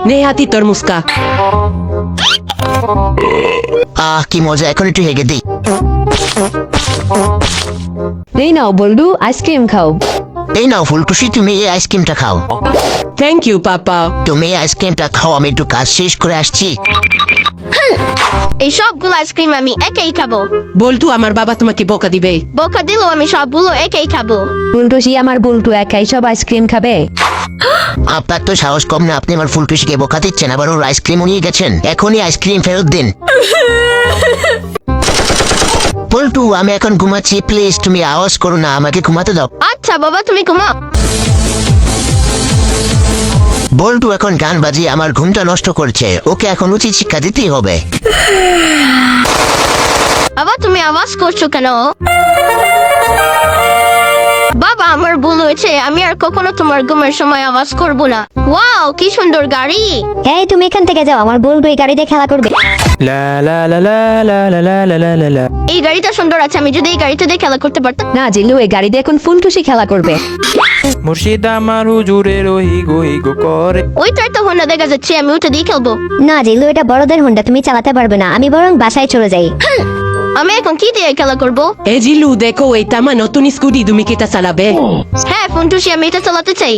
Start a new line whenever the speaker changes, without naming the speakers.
নে হাতি তোর মুস্কা।
কি মজা, এখন একটু হেগে দিই।
এই নাও বল্টু, আইসক্রিম খাও।
এই নাও ফুলটুসি, তুমি এই আইসক্রিমটা খাও।
Thank you papa.
তুমি এই আইসক্রিমটা খাও, আমি একটু কাজ শেষ করে আসছি।
এই সবগুলো আইসক্রিম আমি একাই খাবো।
বল্টু আমার বাবা তোমাকে বকা দিবে।
বকা দিলেও আমি সবগুলো একাই খাবো।
বল্টুসি আমার বল্টু একাই সব আইসক্রিম খাবে।
আপনার তো সাহস কম না, আপনি আমার ফুলটুসিকে বোকা দিচ্ছেন, আবার ওর আইসক্রিমও নিয়ে গেছেন। এখনই আইসক্রিম ফেরত দিন। পল্টু, আমি এখন ঘুমাচ্ছি, প্লিজ তুমি আওয়াজ করো না, আমাকে ঘুমাতে দাও।
আচ্ছা বাবা, তুমি ঘুমাও।
বল্টু এখন গান বাজিয়ে আমার ঘুমটা নষ্ট করছে, ওকে এখন উচিত শিক্ষা দিতেই হবে।
বাবা তুমি আওয়াজ করছো কেন? বাবা আমার ভুল হয়েছে, আমি আর কখনো তোমার ঘুমের সময় আওয়াজ করব না। ওয়াও কি সুন্দর গাড়ি।
এই তুমি এখান থেকে যাও, আমার বল্টু এই গাড়িতে খেলা করবে।
লা লা লা লা লা লা লা লা লা লা লা।
এই গাড়িটা সুন্দর আছে, আমি যদি এই গাড়িতে দিয়ে খেলা করতে পারতাম।
না জিল্লু, এই গাড়ি দিয়ে এখন ফুলটুসি খেলা করবে।
মুর্শিদ আমার হুজুরের হিগো হিগো করে।
ওইটাই তো হোন্ডা দেখা যাচ্ছে, আমি ওটা দিয়ে খেলবো।
না জিল্লু, এটা বড়দের হোন্ডা, তুমি চালাতে পারবে না, আমি বরং বাসায় চলে যাই।
আমি এখন কি দিয়ে খেলা করব?
এ জিলু দেখো, এটা আমার নতুন স্কুটি, তুমি কি এটা চালাবে?
হ্যাঁ ফোনটুসি, আমি এটা চালাতে চাই।